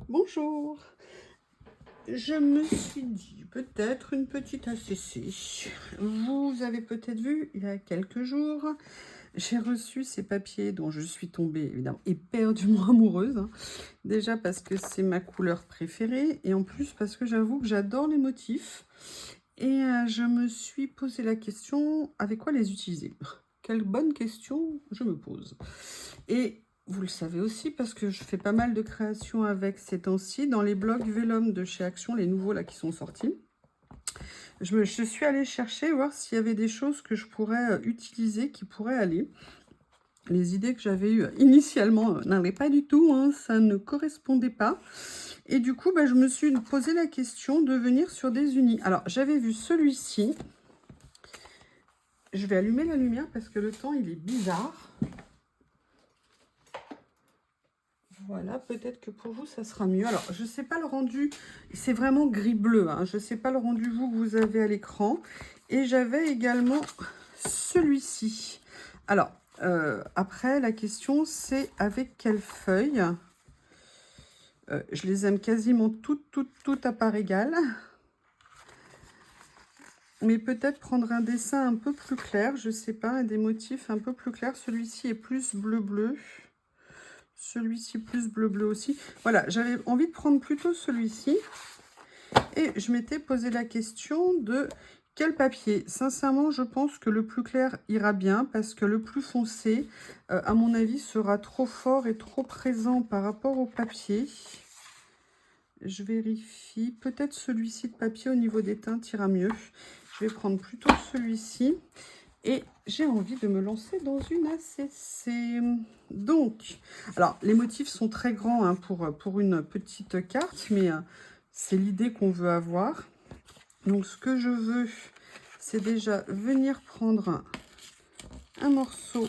Bonjour. Je me suis dit peut-être une petite ACC. Vous avez peut-être vu, il y a quelques jours, j'ai reçu ces papiers dont je suis tombée évidemment éperdument amoureuse. Déjà parce que c'est ma couleur préférée et en plus parce que j'avoue que j'adore les motifs. Et je me suis posé la question, avec quoi les utiliser? Quelle bonne question je me pose. Et vous le savez aussi parce que je fais pas mal de créations avec ces temps-ci dans les blogs Vellum de chez Action, les nouveaux là qui sont sortis. Je suis allée chercher, voir s'il y avait des choses que je pourrais utiliser, qui pourraient aller. Les idées que j'avais eues initialement n'allaient pas du tout, hein, ça ne correspondait pas. Et du coup, je me suis posé la question de venir sur des unis. Alors, j'avais vu celui-ci. Je vais allumer la lumière parce que le temps, il est bizarre. Voilà, peut-être que pour vous, ça sera mieux. Alors, je ne sais pas le rendu, c'est vraiment gris-bleu. Hein. Je ne sais pas le rendu, vous, que vous avez à l'écran. Et j'avais également celui-ci. Alors, après, la question, c'est avec quelle feuille? Je les aime quasiment toutes à part égale. Mais peut-être prendre un dessin un peu plus clair, je ne sais pas, des motifs un peu plus clairs. Celui-ci est plus bleu-bleu. Celui-ci plus bleu-bleu aussi. Voilà, j'avais envie de prendre plutôt celui-ci. Et je m'étais posé la question de quel papier. Sincèrement, je pense que le plus clair ira bien parce que le plus foncé, à mon avis, sera trop fort et trop présent par rapport au papier. Je vérifie. Peut-être celui-ci de papier au niveau des teintes ira mieux. Je vais prendre plutôt celui-ci. Et j'ai envie de me lancer dans une ACC. Donc, alors, les motifs sont très grands hein, pour une petite carte, mais c'est l'idée qu'on veut avoir. Donc, ce que je veux, c'est déjà venir prendre un morceau.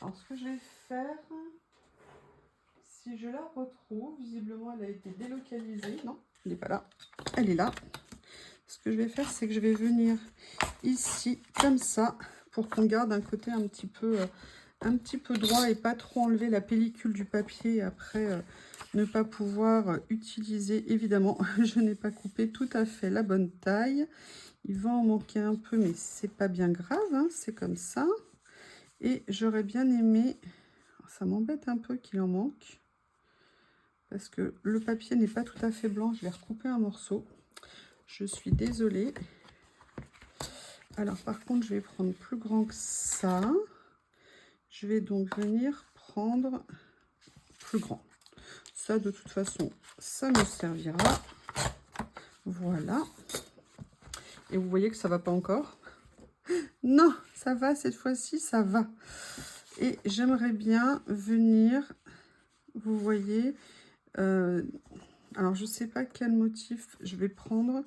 Alors, ce que je vais faire, si je la retrouve, visiblement, elle a été délocalisée. Non, elle n'est pas là. Elle est là. Ce que je vais faire, c'est que je vais venir ici, comme ça, pour qu'on garde un côté un petit peu droit et pas trop enlever la pellicule du papier et après ne pas pouvoir utiliser. Évidemment, je n'ai pas coupé tout à fait la bonne taille. Il va en manquer un peu, mais c'est pas bien grave, hein, c'est comme ça. Et j'aurais bien aimé, ça m'embête un peu qu'il en manque, parce que le papier n'est pas tout à fait blanc. Je vais recouper un morceau. Je suis désolée. Alors par contre, je vais prendre plus grand que ça. Je vais donc venir prendre plus grand. Ça, de toute façon, ça me servira. Voilà. Et vous voyez que ça va pas encore. Non, ça va, cette fois-ci, ça va. Et j'aimerais bien venir, vous voyez, alors je sais pas quel motif je vais prendre.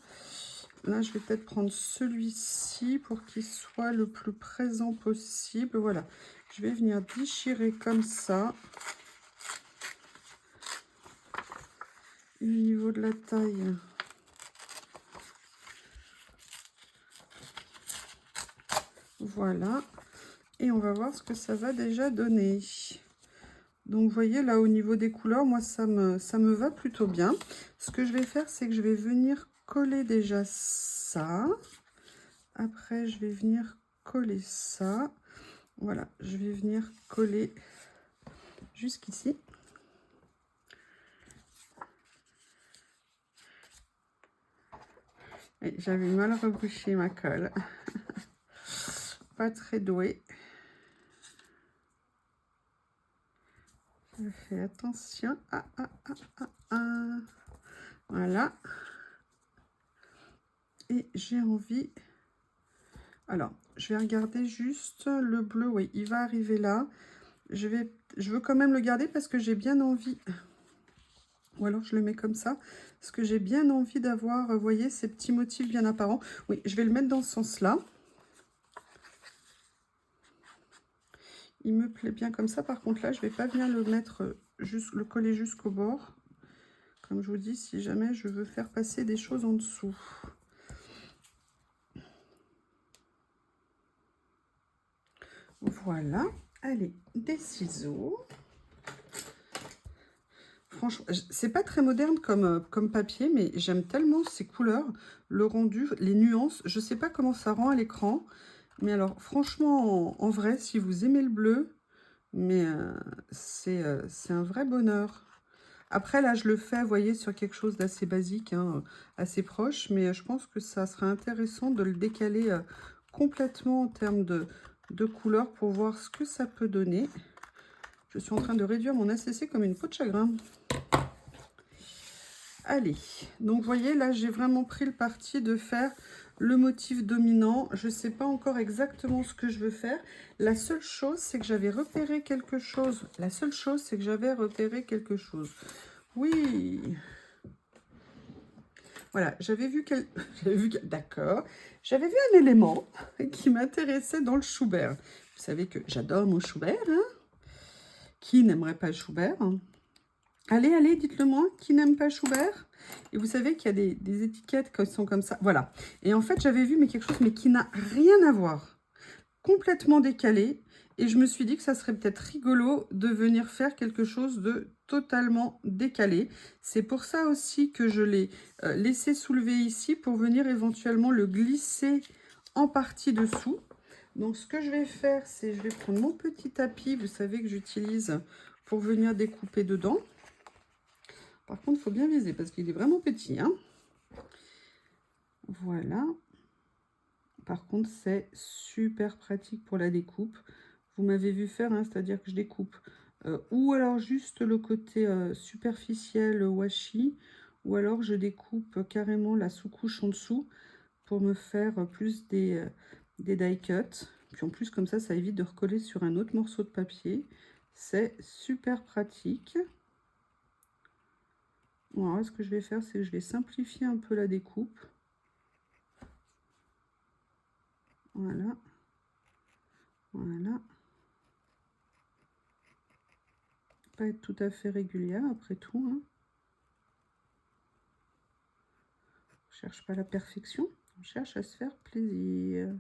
Là, je vais peut-être prendre celui-ci pour qu'il soit le plus présent possible. Voilà, je vais venir déchirer comme ça. Au niveau de la taille, voilà. Et on va voir ce que ça va déjà donner. Donc, vous voyez, là, au niveau des couleurs, moi, ça me va plutôt bien. Ce que je vais faire, c'est que je vais venir coller déjà ça. Après, je vais venir coller ça. Voilà, je vais venir coller jusqu'ici. J'avais mal rebouché ma colle. Pas très douée. Je fais attention. Voilà. Et j'ai envie... Alors, je vais regarder juste le bleu. Oui, il va arriver là. Je veux quand même le garder parce que j'ai bien envie... Ou alors je le mets comme ça. Parce que j'ai bien envie d'avoir, vous voyez, ces petits motifs bien apparents. Oui, je vais le mettre dans ce sens-là. Il me plaît bien comme ça. Par contre, là, je ne vais pas venir le mettre, le coller jusqu'au bord. Comme je vous dis, si jamais je veux faire passer des choses en dessous. Voilà. Allez, des ciseaux. franchement, c'est pas très moderne comme papier, mais j'aime tellement ces couleurs, le rendu, les nuances. Je sais pas comment ça rend à l'écran, mais alors franchement, en vrai, si vous aimez le bleu, mais c'est un vrai bonheur. Après, là, je le fais, vous voyez, sur quelque chose d'assez basique, hein, assez proche, mais je pense que ça serait intéressant de le décaler complètement en termes de couleurs pour voir ce que ça peut donner. Je suis en train de réduire mon ACC comme une peau de chagrin. Allez, donc vous voyez, là, j'ai vraiment pris le parti de faire le motif dominant. Je ne sais pas encore exactement ce que je veux faire. La seule chose, c'est que j'avais repéré quelque chose. La seule chose, c'est que j'avais repéré quelque chose. Oui. Voilà, j'avais vu d'accord. J'avais vu un élément qui m'intéressait dans le Schubert. Vous savez que j'adore mon Schubert, hein? Qui n'aimerait pas Schubert? Allez, allez, dites-le moi, qui n'aime pas Schubert? Et vous savez qu'il y a des étiquettes qui sont comme ça. Voilà. Et en fait, j'avais vu mais quelque chose mais qui n'a rien à voir. Complètement décalé. Et je me suis dit que ça serait peut-être rigolo de venir faire quelque chose de totalement décalé. C'est pour ça aussi que je l'ai laissé soulever ici pour venir éventuellement le glisser en partie dessous. Donc, ce que je vais faire, c'est je vais prendre mon petit tapis, vous savez que j'utilise pour venir découper dedans. Par contre, il faut bien viser parce qu'il est vraiment petit, hein. Voilà. Par contre, c'est super pratique pour la découpe. Vous m'avez vu faire, hein, c'est-à-dire que je découpe ou alors juste le côté superficiel washi, ou alors je découpe carrément la sous-couche en dessous pour me faire plus des die cuts. Puis en plus, comme ça évite de recoller sur un autre morceau de papier. C'est super pratique. Bon, alors, ce que je vais faire, c'est que je vais simplifier un peu la découpe. Voilà. Voilà. Pas être tout à fait régulière après tout, hein. On cherche pas la perfection, on cherche à se faire plaisir.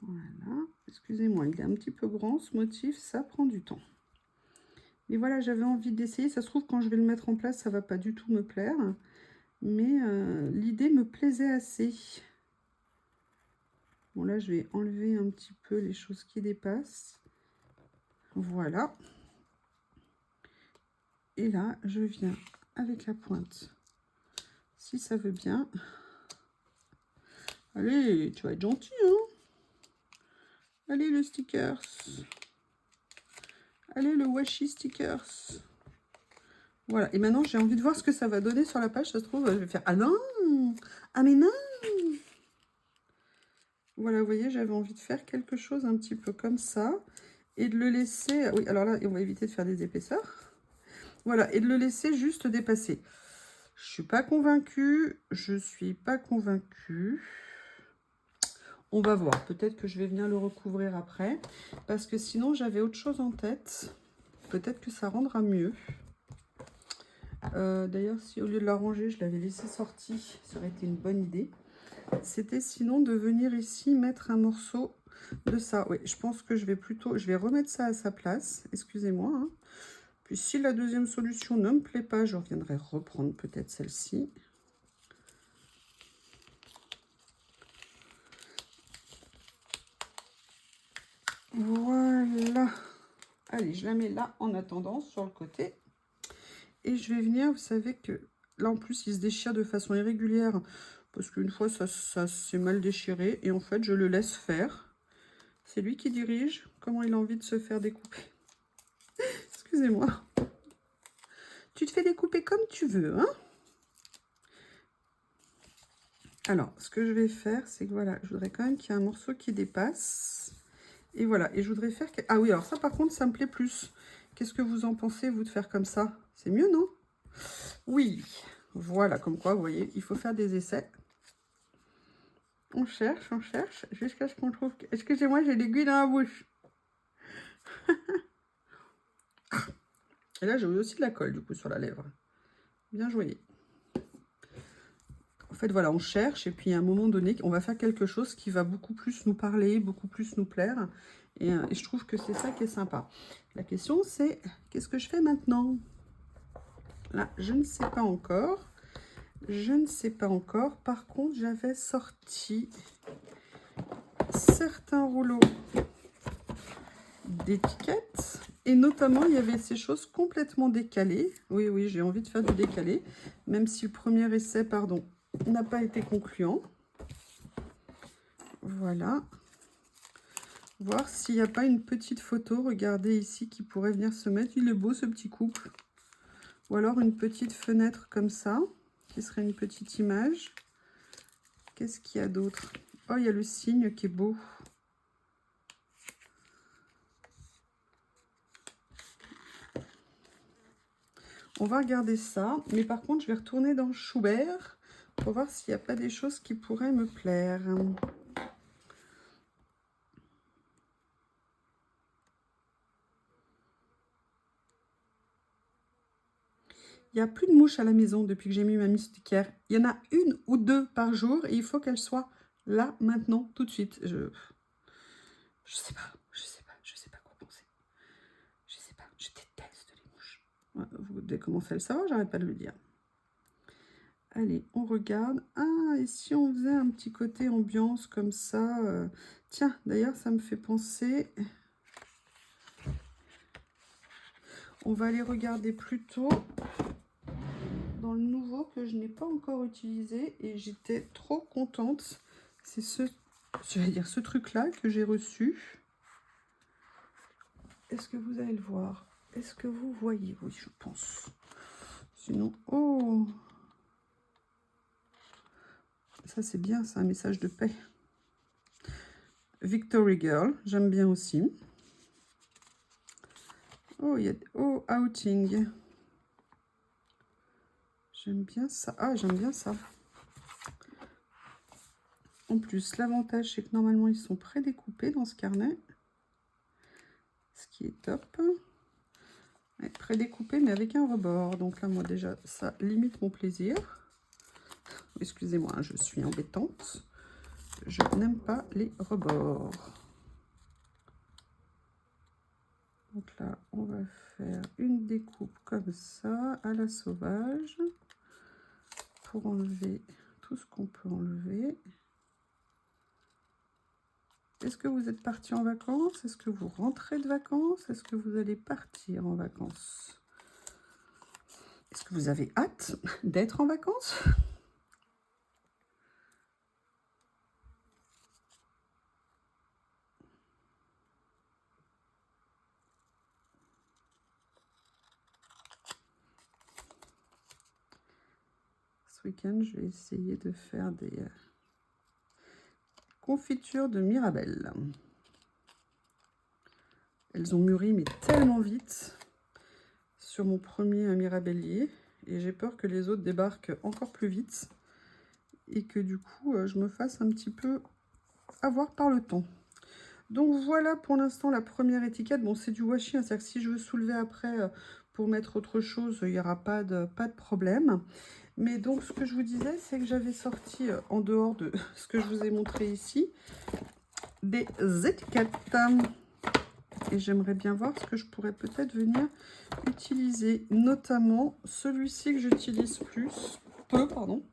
Voilà, excusez-moi, il est un petit peu grand ce motif, ça prend du temps. Mais voilà, j'avais envie d'essayer. Ça se trouve, quand je vais le mettre en place, ça va pas du tout me plaire. Mais l'idée me plaisait assez. Bon, là, je vais enlever un petit peu les choses qui dépassent. Voilà. Et là, je viens avec la pointe. Si ça veut bien. Allez, tu vas être gentil, hein? Allez, le stickers. Allez, le washi stickers. Voilà, et maintenant, j'ai envie de voir ce que ça va donner sur la page. Ça se trouve, je vais faire... Ah non! Ah mais non! Voilà, vous voyez, j'avais envie de faire quelque chose un petit peu comme ça. Et de le laisser... Oui, alors là, on va éviter de faire des épaisseurs. Voilà, et de le laisser juste dépasser. Je suis pas convaincue. Je suis pas convaincue. On va voir. Peut-être que je vais venir le recouvrir après. Parce que sinon, j'avais autre chose en tête. Peut-être que ça rendra mieux. D'ailleurs, si au lieu de la ranger, je l'avais laissé sortie, ça aurait été une bonne idée. C'était sinon de venir ici mettre un morceau de ça. Oui, je pense que je vais remettre ça à sa place. Excusez-moi, hein. Puis si la deuxième solution ne me plaît pas, je reviendrai reprendre peut-être celle-ci. Voilà. Allez, je la mets là en attendant sur le côté. Et je vais venir, vous savez que là en plus il se déchire de façon irrégulière parce qu'une fois ça s'est mal déchiré et en fait je le laisse faire. C'est lui qui dirige comment il a envie de se faire découper. Excusez-moi. Tu te fais découper comme tu veux, hein? Alors, ce que je vais faire, c'est que voilà, je voudrais quand même qu'il y ait un morceau qui dépasse. Et voilà, et je voudrais faire... Ah oui, alors ça par contre, ça me plaît plus. Qu'est-ce que vous en pensez, vous, de faire comme ça? C'est mieux, non? Oui, voilà, comme quoi, vous voyez, il faut faire des essais. On cherche, jusqu'à ce qu'on trouve... Excusez-moi, j'ai l'aiguille dans la bouche. Et là, j'ai aussi de la colle, du coup, sur la lèvre. Bien joué. fait, voilà, on cherche et puis à un moment donné, on va faire quelque chose qui va beaucoup plus nous parler, beaucoup plus nous plaire. Et je trouve que c'est ça qui est sympa. La question, c'est qu'est-ce que je fais maintenant? Là, je ne sais pas encore. Je ne sais pas encore. Par contre, j'avais sorti certains rouleaux d'étiquettes. Et notamment, il y avait ces choses complètement décalées. Oui, oui, j'ai envie de faire du décalé. Même si le premier essai, pardon, n'a pas été concluant. Voilà. Voir s'il n'y a pas une petite photo, regardez ici, qui pourrait venir se mettre. Il est beau ce petit couple. Ou alors une petite fenêtre comme ça, qui serait une petite image. Qu'est-ce qu'il y a d'autre? Oh, il y a le cygne qui est beau. On va regarder ça. Mais par contre, je vais retourner dans Schubert pour voir s'il n'y a pas des choses qui pourraient me plaire. Il n'y a plus de mouches à la maison depuis que j'ai mis ma moustiquaire. Il y en a une ou deux par jour et il faut qu'elles soient là, maintenant, tout de suite. Je sais pas, je sais pas quoi penser. Je sais pas, je déteste les mouches. Ouais, vous devez commencer à le savoir, j'arrête pas de le dire. Allez, on regarde. Ah, et si on faisait un petit côté ambiance comme ça Tiens, d'ailleurs, ça me fait penser... On va aller regarder plutôt dans le nouveau que je n'ai pas encore utilisé et j'étais trop contente. C'est ce truc-là que j'ai reçu. Est-ce que vous allez le voir? Est-ce que vous voyez? Oui, je pense. Sinon, oh! Ça, c'est bien, c'est un message de paix. Victory Girl, j'aime bien aussi. Oh, il y a... Oh, Outing. J'aime bien ça. Ah, j'aime bien ça. En plus, l'avantage, c'est que normalement, ils sont prédécoupés dans ce carnet. Ce qui est top. Ouais, prédécoupé, mais avec un rebord. Donc là, moi, déjà, ça limite mon plaisir. Excusez-moi, je suis embêtante. Je n'aime pas les rebords. Donc là, on va faire une découpe comme ça, à la sauvage, pour enlever tout ce qu'on peut enlever. Est-ce que vous êtes parti en vacances? Est-ce que vous rentrez de vacances? Est-ce que vous allez partir en vacances? Est-ce que vous avez hâte d'être en vacances? Ce week-end, je vais essayer de faire des confitures de Mirabelle. Elles ont mûri, mais tellement vite sur mon premier mirabellier. Et j'ai peur que les autres débarquent encore plus vite. Et que du coup, je me fasse un petit peu avoir par le temps. Donc voilà pour l'instant la première étiquette. Bon, c'est du washi, hein, c'est-à-dire que si je veux soulever après pour mettre autre chose, il n'y aura pas de problème. Mais donc ce que je vous disais, c'est que j'avais sorti, en dehors de ce que je vous ai montré ici, des étiquettes. Et j'aimerais bien voir ce que je pourrais peut-être venir utiliser. Notamment celui-ci que j'utilise peu, pardon,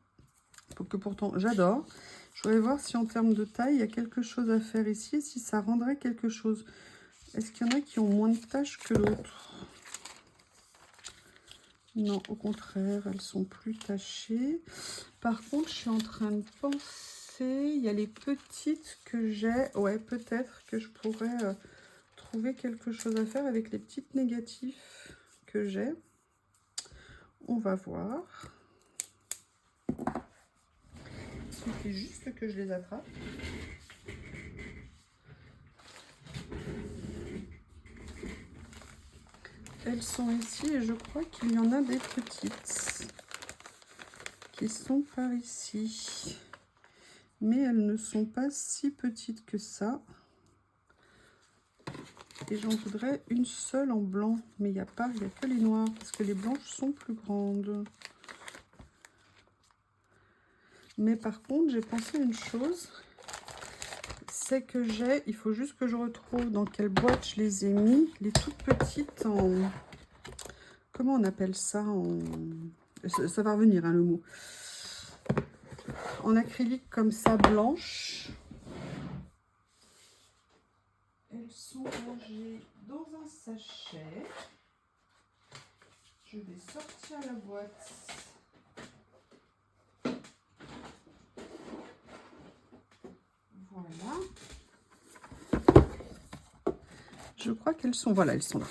que pourtant j'adore. Je voudrais voir si en termes de taille, il y a quelque chose à faire ici et si ça rendrait quelque chose. Est-ce qu'il y en a qui ont moins de tâches que d'autres? Non, au contraire, elles sont plus tachées. Par contre, je suis en train de penser, il y a les petites que j'ai. Ouais, peut-être que je pourrais trouver quelque chose à faire avec les petites négatifs que j'ai. On va voir. Il suffit juste que je les attrape. Elles sont ici et je crois qu'il y en a des petites qui sont par ici. Mais elles ne sont pas si petites que ça. Et j'en voudrais une seule en blanc. Mais il n'y a que les noires parce que les blanches sont plus grandes. Mais par contre, j'ai pensé à une chose. C'est que il faut juste que je retrouve dans quelle boîte je les ai mis. Les toutes petites en... Comment on appelle ça ça va revenir, hein, le mot. En acrylique comme ça, blanche. Elles sont rangées dans un sachet. Je vais sortir la boîte. Voilà. Je crois qu'elles sont... Voilà, elles sont là.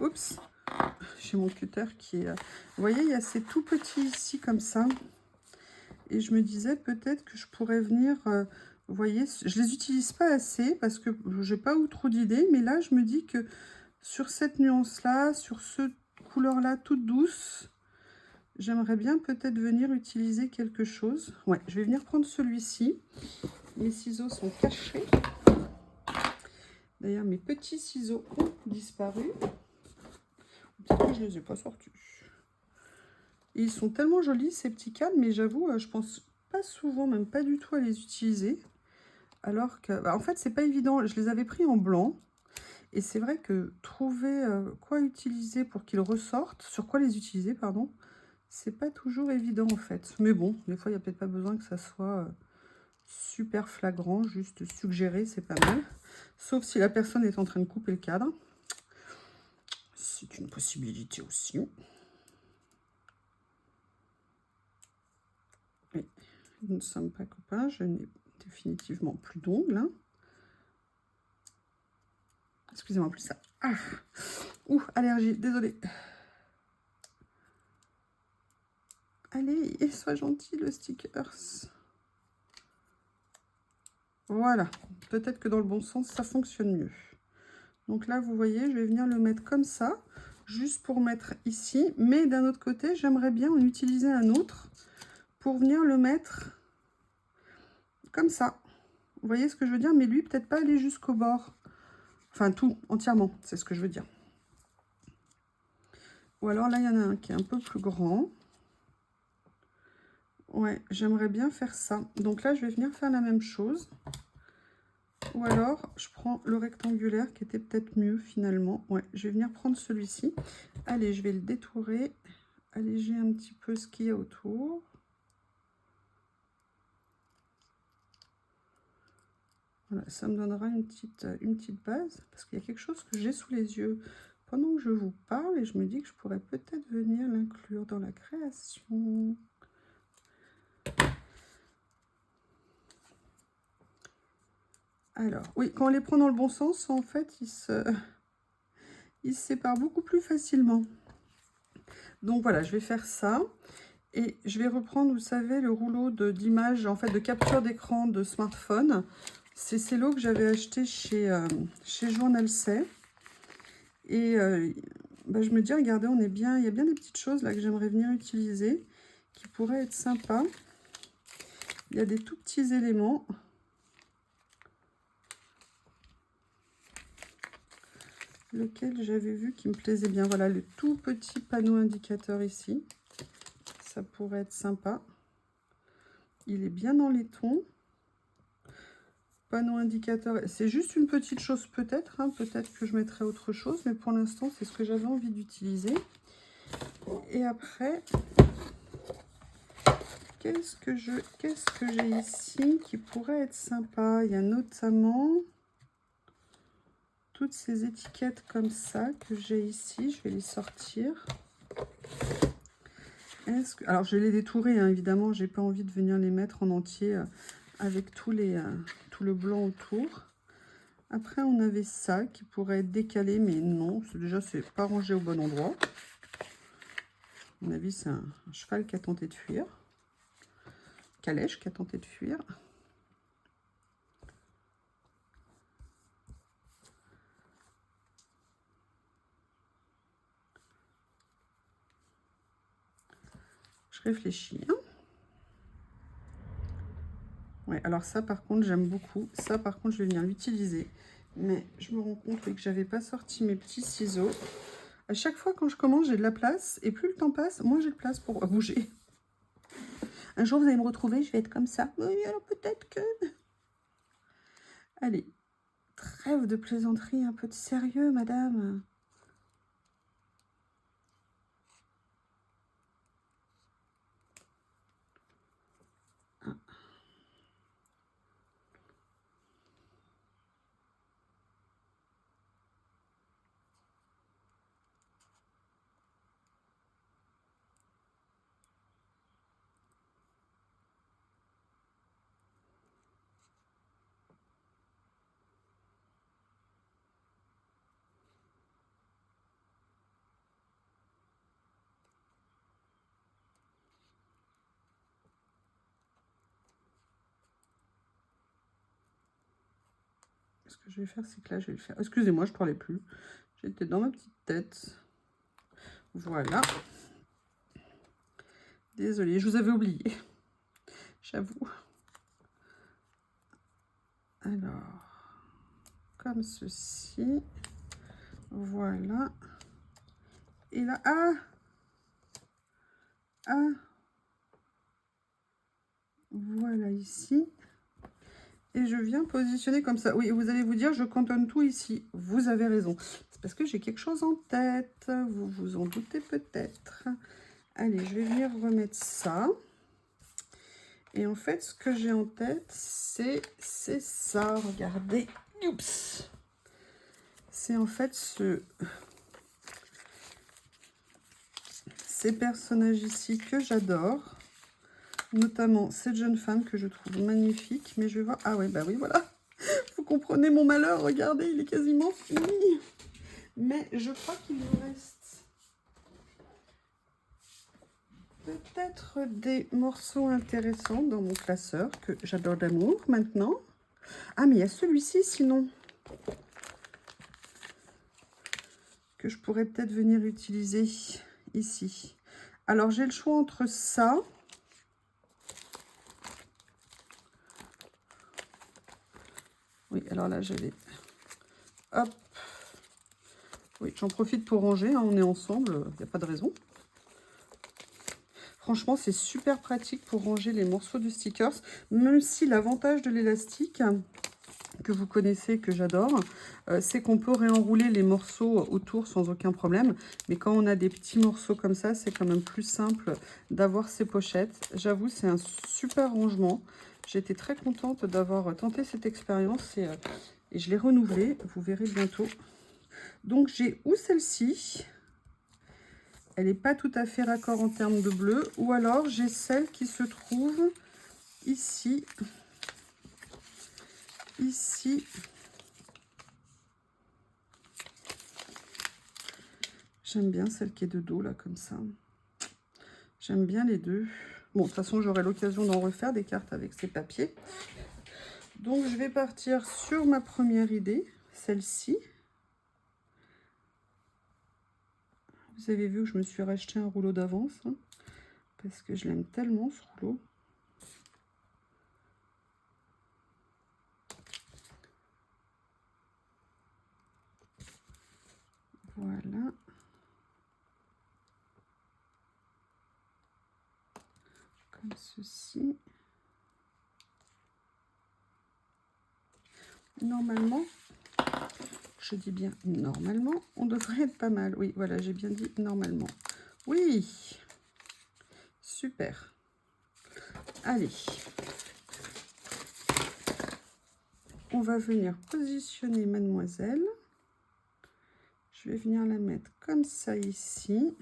Oups. J'ai mon cutter qui est... Vous voyez, il y a ces tout petits ici comme ça. Et je me disais peut-être que je pourrais venir... vous voyez, je les utilise pas assez parce que j'ai pas eu trop d'idées. Mais là, je me dis que sur cette nuance-là, sur ce couleur-là toute douce, j'aimerais bien peut-être venir utiliser quelque chose. Ouais, je vais venir prendre celui-ci. Mes ciseaux sont cachés. D'ailleurs, mes petits ciseaux ont disparu. Peut-être que je les ai pas sortis. Et ils sont tellement jolis ces petits cadres, mais j'avoue, je pense pas souvent, même pas du tout à les utiliser. Alors que, bah, en fait, c'est pas évident. Je les avais pris en blanc. Et c'est vrai que trouver quoi utiliser pour qu'ils ressortent, sur quoi les utiliser, pardon, c'est pas toujours évident en fait. Mais bon, des fois, il n'y a peut-être pas besoin que ça soit super flagrant, juste suggéré, c'est pas mal. Sauf si la personne est en train de couper le cadre. C'est une possibilité aussi. Et nous ne sommes pas copains, je n'ai définitivement plus d'ongles. Hein. Excusez-moi, plus ça. Ah. Ouh, allergie, désolée. Allez, sois gentil le stickers. Voilà, peut-être que dans le bon sens, ça fonctionne mieux. Donc là, vous voyez, je vais venir le mettre comme ça, juste pour mettre ici. Mais d'un autre côté, j'aimerais bien en utiliser un autre pour venir le mettre comme ça. Vous voyez ce que je veux dire? Mais lui, peut-être pas aller jusqu'au bord. Enfin, tout, entièrement, c'est ce que je veux dire. Ou alors là, il y en a un qui est un peu plus grand. Ouais, j'aimerais bien faire ça. Donc là, je vais venir faire la même chose. Ou alors, je prends le rectangulaire qui était peut-être mieux finalement. Ouais, je vais venir prendre celui-ci. Allez, je vais le détourer, alléger un petit peu ce qu'il y a autour. Voilà, ça me donnera une petite base parce qu'il y a quelque chose que j'ai sous les yeux pendant que je vous parle et je me dis que je pourrais peut-être venir l'inclure dans la création. Alors, oui, quand on les prend dans le bon sens, en fait, ils se séparent beaucoup plus facilement. Donc voilà, je vais faire ça. Et je vais reprendre, vous savez, le rouleau d'images, en fait, de capture d'écran de smartphone. C'est ces lots que j'avais acheté chez Journal-C. Et bah, je me dis, regardez, on est bien, il y a bien des petites choses là que j'aimerais venir utiliser, qui pourraient être sympas. Il y a des tout petits éléments. Lequel j'avais vu qui me plaisait bien. Voilà, le tout petit panneau indicateur ici. Ça pourrait être sympa. Il est bien dans les tons. Panneau indicateur, c'est juste une petite chose peut-être. Hein, peut-être que je mettrai autre chose. Mais pour l'instant, c'est ce que j'avais envie d'utiliser. Et après, qu'est-ce que j'ai ici qui pourrait être sympa? Il y a notamment toutes ces étiquettes comme ça que j'ai ici. Je vais les sortir. Alors, je vais les détourer, hein, évidemment. J'ai pas envie de venir les mettre en entier avec tout le blanc autour. Après, on avait ça qui pourrait être décalé, mais non. Déjà, c'est pas rangé au bon endroit. À mon avis, c'est un cheval qui a tenté de fuir. Calèche qui a tenté de fuir. Je réfléchis. Hein. Ouais, alors ça, par contre, j'aime beaucoup. Ça, par contre, je vais venir l'utiliser. Mais je me rends compte que j'avais pas sorti mes petits ciseaux. À chaque fois quand je commence, j'ai de la place. Et plus le temps passe, moins j'ai de place pour bouger. Un jour, vous allez me retrouver, je vais être comme ça. Oui, alors peut-être que... Allez, trêve de plaisanterie, un peu de sérieux, madame. Ce que je vais faire, c'est que là, je vais le faire. Excusez-moi, je ne parlais plus. J'étais dans ma petite tête. Voilà. Désolée, je vous avais oublié. J'avoue. Alors, comme ceci. Voilà. Et là, voilà ici. Et je viens positionner comme ça. Oui, vous allez vous dire, je cantonne tout ici. Vous avez raison. C'est parce que j'ai quelque chose en tête. Vous vous en doutez peut-être. Allez, je vais venir remettre ça. Et en fait, ce que j'ai en tête, c'est ça. Regardez. Oups. C'est en fait ces personnages ici que j'adore. Notamment cette jeune femme que je trouve magnifique. Mais je vais voir... Ah ouais, bah oui, voilà. Vous comprenez mon malheur. Regardez, il est quasiment fini. Mais je crois qu'il me reste peut-être des morceaux intéressants dans mon classeur que j'adore d'amour maintenant. Ah, mais il y a celui-ci sinon que je pourrais peut-être venir utiliser ici. Alors, j'ai le choix entre ça... Oui, alors là, j'avais... Hop. Oui, j'en profite pour ranger, hein, on est ensemble, il n'y a pas de raison. Franchement, c'est super pratique pour ranger les morceaux de stickers, même si l'avantage de l'élastique, que vous connaissez, que j'adore, c'est qu'on peut réenrouler les morceaux autour sans aucun problème. Mais quand on a des petits morceaux comme ça, c'est quand même plus simple d'avoir ces pochettes. J'avoue, c'est un super rangement. J'étais très contente d'avoir tenté cette expérience et je l'ai renouvelée. Vous verrez bientôt. Donc, j'ai ou celle-ci. Elle n'est pas tout à fait raccord en termes de bleu. Ou alors, j'ai celle qui se trouve ici. Ici. J'aime bien celle qui est de dos, là, comme ça. J'aime bien les deux. Bon, de toute façon, j'aurai l'occasion d'en refaire des cartes avec ces papiers. Donc, je vais partir sur ma première idée, celle-ci. Vous avez vu que je me suis racheté un rouleau d'avance, hein, parce que je l'aime tellement, ce rouleau. Voilà. Comme ceci. Normalement, je dis bien normalement, on devrait être pas mal. Oui, voilà, j'ai bien dit normalement. Oui, super. Allez, on va venir positionner mademoiselle. Je vais venir la mettre comme ça ici.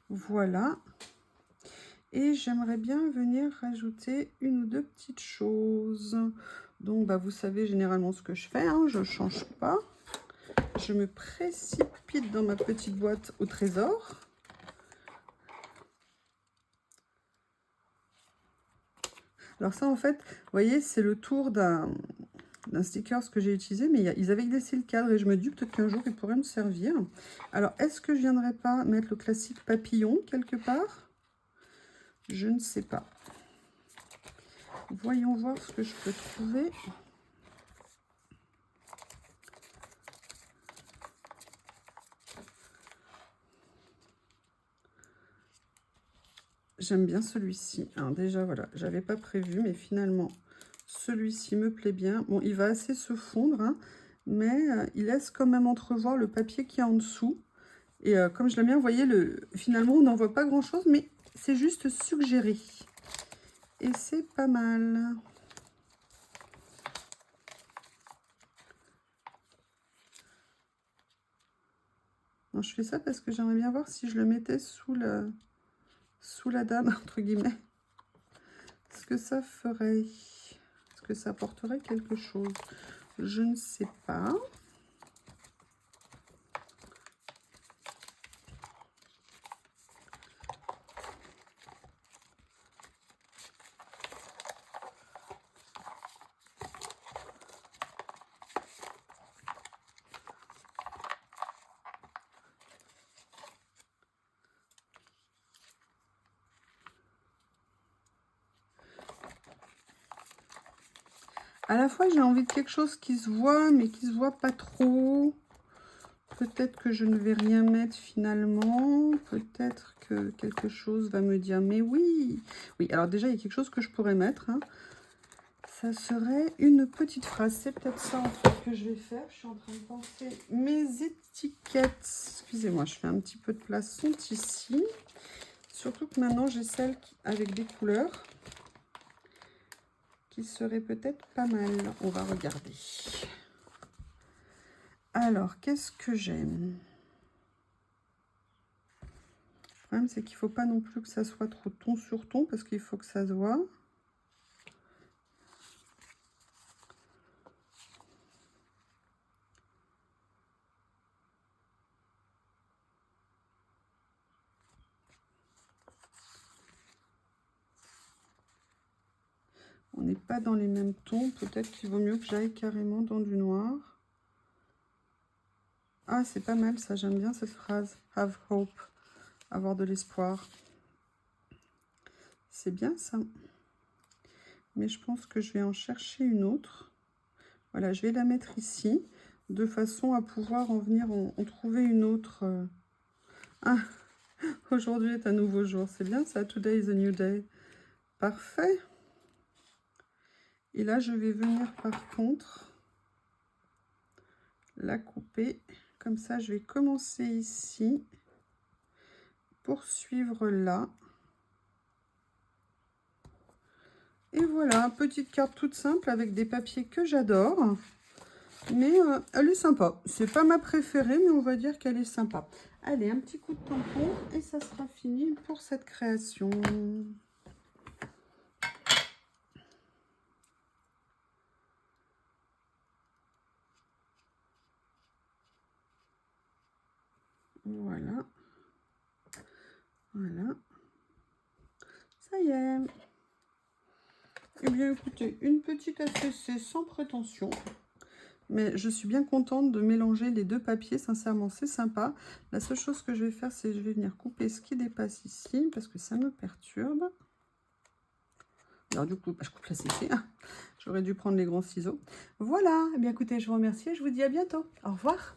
Voilà. Et j'aimerais bien venir rajouter une ou deux petites choses. Donc, bah, vous savez généralement ce que je fais, hein, je ne change pas. Je me précipite dans ma petite boîte au trésor. Alors ça, en fait, vous voyez, c'est le tour d'un sticker que j'ai utilisé, mais ils avaient laissé le cadre et je me dis peut-être qu'un jour, il pourrait me servir. Alors, est-ce que je viendrai pas mettre le classique papillon quelque part? Je ne sais pas. Voyons voir ce que je peux trouver. j'aime bien celui-ci. Alors déjà, voilà, j'avais pas prévu, mais finalement, celui-ci me plaît bien. Bon, il va assez se fondre, hein, mais il laisse quand même entrevoir le papier qui est en dessous. Et comme je l'aime bien, vous voyez, finalement, on n'en voit pas grand-chose, mais c'est juste suggéré. Et c'est pas mal. Non, je fais ça parce que j'aimerais bien voir si je le mettais sous la dame, entre guillemets. Est-ce que ça ferait... Est-ce que ça apporterait quelque chose? Je ne sais pas. À la fois, j'ai envie de quelque chose qui se voit, mais qui se voit pas trop. Peut-être que je ne vais rien mettre finalement. Peut-être que quelque chose va me dire, mais oui. Oui, alors déjà, il y a quelque chose que je pourrais mettre. Hein. Ça serait une petite phrase. C'est peut-être ça, en fait, que je vais faire. Je suis en train de penser. Mes étiquettes, excusez-moi, je fais un petit peu de place, sont ici. Surtout que maintenant, j'ai celles avec des couleurs qui seraient peut-être pas mal. On va regarder. Alors, qu'est-ce que j'aime? Le problème, c'est qu'il ne faut pas non plus que ça soit trop ton sur ton, parce qu'il faut que ça se voit. On n'est pas dans les mêmes tons. Peut-être qu'il vaut mieux que j'aille carrément dans du noir. Ah, c'est pas mal ça, j'aime bien cette phrase. Have hope. Avoir de l'espoir. C'est bien ça. Mais je pense que je vais en chercher une autre. Voilà, je vais la mettre ici. De façon à pouvoir en venir en trouver une autre. Ah, aujourd'hui est un nouveau jour. C'est bien ça, today is a new day. Parfait. Et là, je vais venir par contre la couper. Comme ça, je vais commencer ici. Poursuivre là. Et voilà, petite carte toute simple avec des papiers que j'adore. Mais elle est sympa. C'est pas ma préférée, mais on va dire qu'elle est sympa. Allez, un petit coup de tampon et ça sera fini pour cette création. Voilà. Voilà. Ça y est. Eh bien, écoutez, une petite ACC sans prétention. Mais je suis bien contente de mélanger les deux papiers. Sincèrement, c'est sympa. La seule chose que je vais faire, c'est que je vais venir couper ce qui dépasse ici parce que ça me perturbe. Alors du coup, je coupe la CC. J'aurais dû prendre les grands ciseaux. Voilà. Eh bien, écoutez, je vous remercie et je vous dis à bientôt. Au revoir.